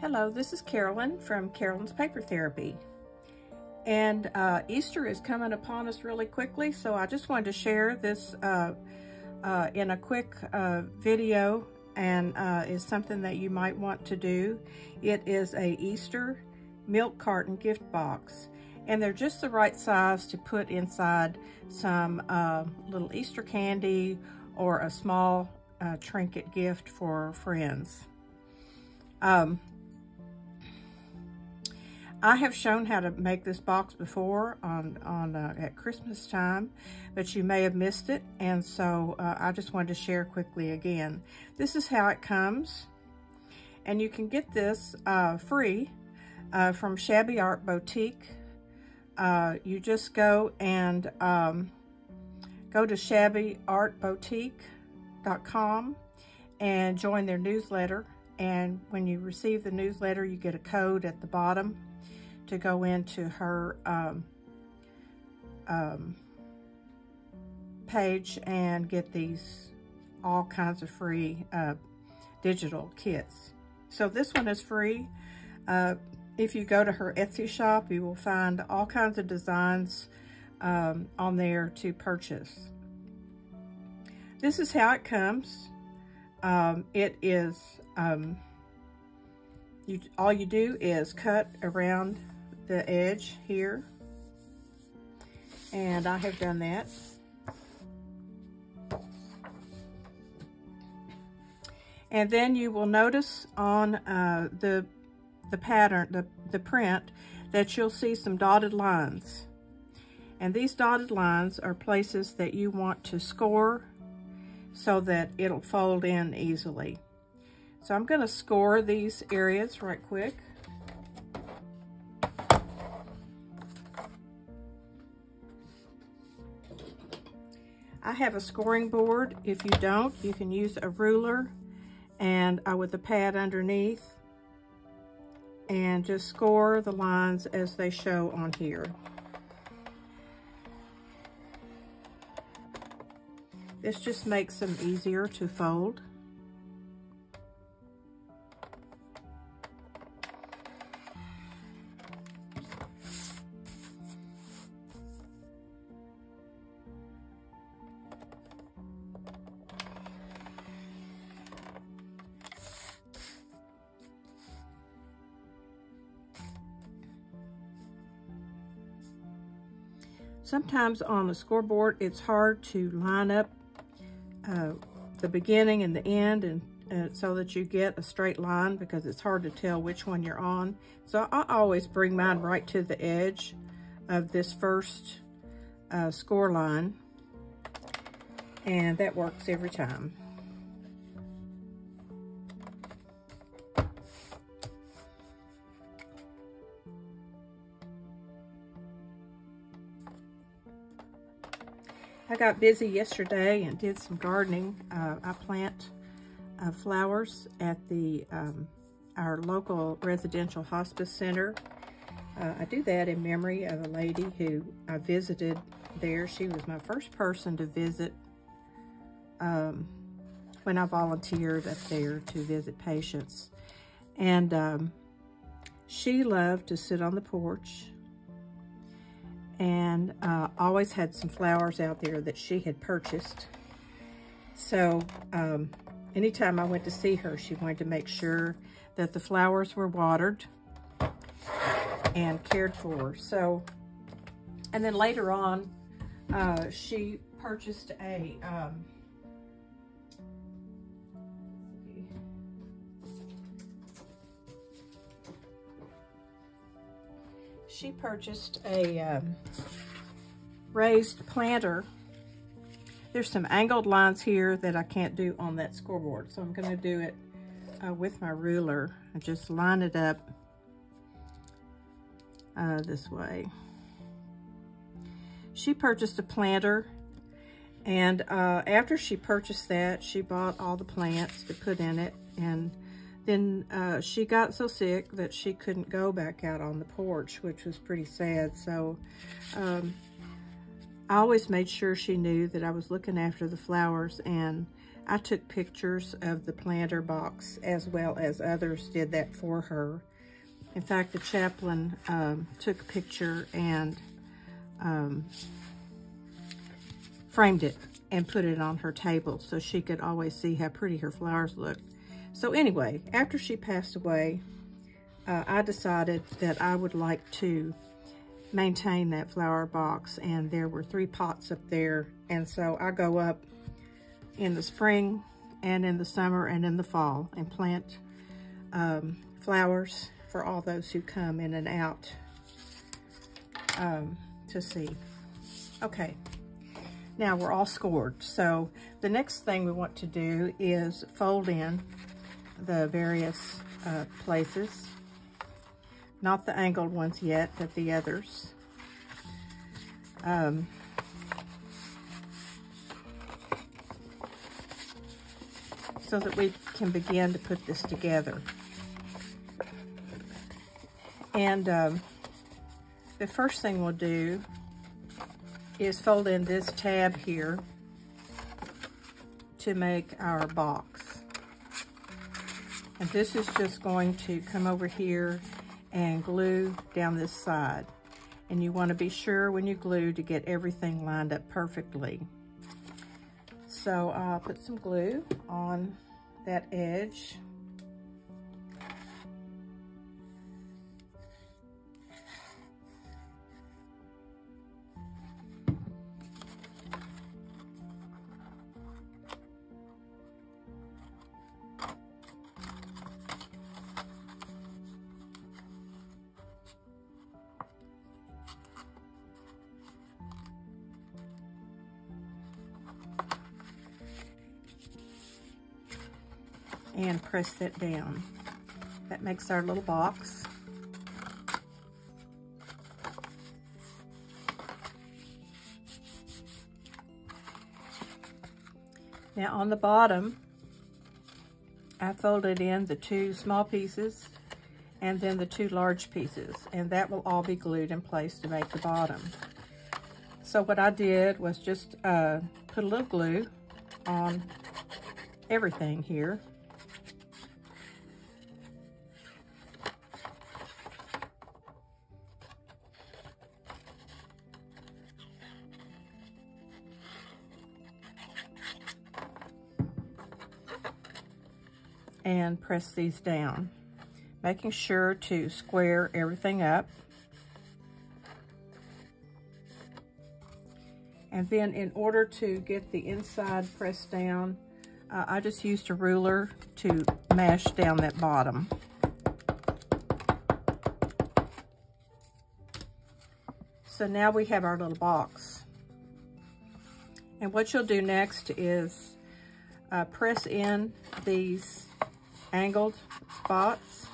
Hello, this is Carolyn from Carolyn's Paper Therapy. And Easter is coming upon us really quickly, so I just wanted to share this in a quick video, and is something that you might want to do. It is a Easter milk carton gift box, and they're just the right size to put inside some little Easter candy or a small trinket gift for friends. I have shown how to make this box before at Christmas time, but you may have missed it, and so I just wanted to share quickly again. This is how it comes, and you can get this free from Shabby Art Boutique. You just go and go to shabbyartboutique.com and join their newsletter, and when you receive the newsletter, you get a code at the bottom to go into her page and get these all kinds of free digital kits. So this one is free. If you go to her Etsy shop, you will find all kinds of designs on there to purchase. This is how it comes. It is all you do is cut around the edge here, and I have done that. And then you will notice on the pattern, the print, that you'll see some dotted lines, and these dotted lines are places that you want to score so that it'll fold in easily. So I'm going to score these areas right quick. I have a scoring board. If you don't, you can use a ruler and with a pad underneath, and just score the lines as they show on here. This just makes them easier to fold. Sometimes on the scoreboard, it's hard to line up the beginning and the end, and so that you get a straight line, because it's hard to tell which one you're on. So I always bring mine right to the edge of this first score line, and that works every time. I got busy yesterday and did some gardening. I plant flowers at our local residential hospice center. I do that in memory of a lady who I visited there. She was my first person to visit when I volunteered up there to visit patients. And she loved to sit on the porch, and always had some flowers out there that she had purchased. So anytime I went to see her, she wanted to make sure that the flowers were watered and cared for. So, and then later on, she purchased a raised planter. There's some angled lines here that I can't do on that scoreboard, so I'm going to do it with my ruler and just line it up this way. She purchased a planter, and after she purchased that, she bought all the plants to put in it, and then she got so sick that she couldn't go back out on the porch, which was pretty sad. So I always made sure she knew that I was looking after the flowers, and I took pictures of the planter box as well as others did that for her. In fact, the chaplain took a picture and framed it and put it on her table so she could always see how pretty her flowers looked. So anyway, after she passed away, I decided that I would like to maintain that flower box, and there were 3 pots up there, and so I go up in the spring and in the summer and in the fall and plant flowers for all those who come in and out to see. Okay, now we're all scored, so the next thing we want to do is fold in the various places. Not the angled ones yet, but the others. So that we can begin to put this together. And the first thing we'll do is fold in this tab here to make our box. And this is just going to come over here and glue down this side. And you want to be sure when you glue to get everything lined up perfectly. So I'll put some glue on that edge. And press that down. That makes our little box. Now on the bottom, I folded in the 2 small pieces and then the 2 large pieces, and that will all be glued in place to make the bottom. So what I did was just put a little glue on everything here. And press these down, making sure to square everything up. And then in order to get the inside pressed down, I just used a ruler to mash down that bottom. So now we have our little box. And what you'll do next is press in these angled spots.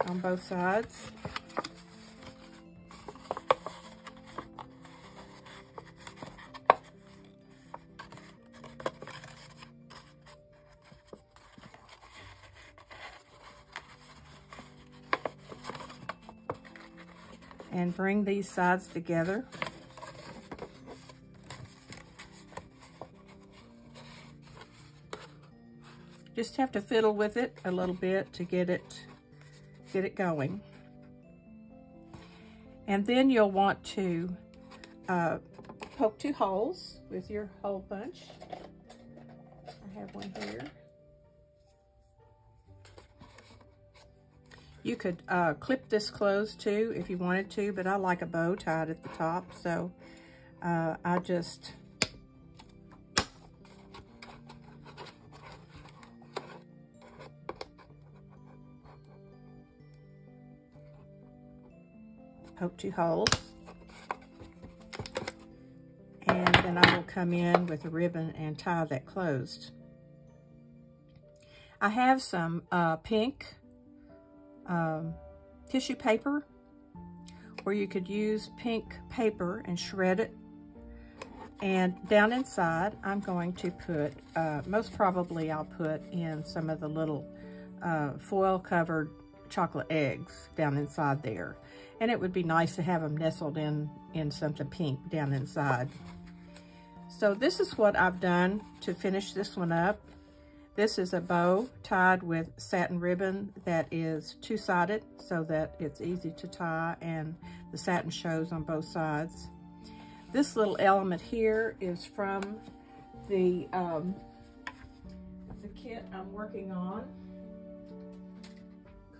On both sides. And bring these sides together. Just have to fiddle with it a little bit to get it going. And then you'll want to poke 2 holes with your hole punch. I have one here. You could clip this closed too if you wanted to, but I like a bow tied at the top, so I just poke 2 holes, and then I will come in with a ribbon and tie that closed. I have some pink tissue paper, or you could use pink paper and shred it. And down inside, I'm going to put, most probably I'll put in some of the little foil covered chocolate eggs down inside there. And it would be nice to have them nestled in something pink down inside. So this is what I've done to finish this one up. This is a bow tied with satin ribbon that is two-sided so that it's easy to tie and the satin shows on both sides. This little element here is from the kit I'm working on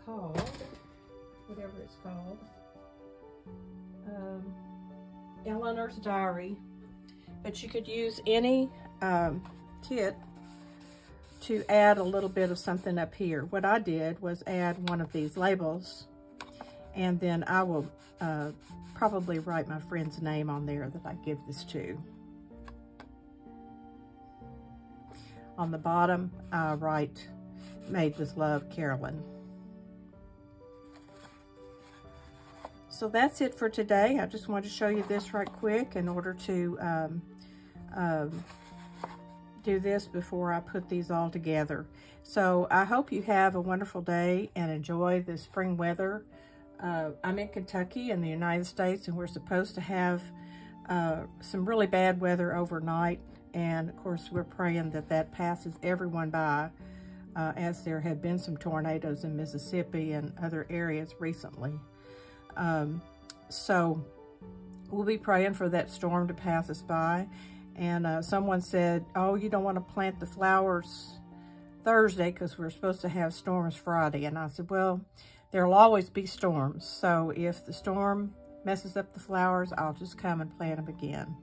called, whatever it's called, Eleanor's Diary. But you could use any kit to add a little bit of something up here. What I did was add one of these labels, and then I will probably write my friend's name on there that I give this to. On the bottom, I write, "Made with Love, Carolyn." So that's it for today. I just wanted to show you this right quick in order to do this before I put these all together. So I hope you have a wonderful day and enjoy the spring weather. I'm in Kentucky in the United States, and we're supposed to have some really bad weather overnight. And of course, we're praying that that passes everyone by, as there have been some tornadoes in Mississippi and other areas recently. So we'll be praying for that storm to pass us by. And someone said, "Oh, you don't want to plant the flowers Thursday because we're supposed to have storms Friday." And I said, well, there'll always be storms. So if the storm messes up the flowers, I'll just come and plant them again.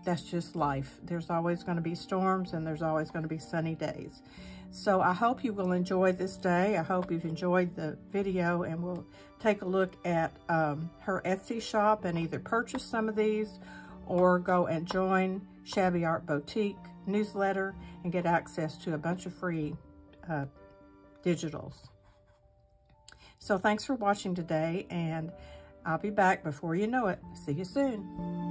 That's just life. There's always going to be storms, and there's always going to be sunny days. So I hope you will enjoy this day. I hope you've enjoyed the video, and we'll take a look at her Etsy shop and either purchase some of these or go and join Shabby Art Boutique newsletter and get access to a bunch of free digitals. So thanks for watching today, and I'll be back before you know it. See you soon.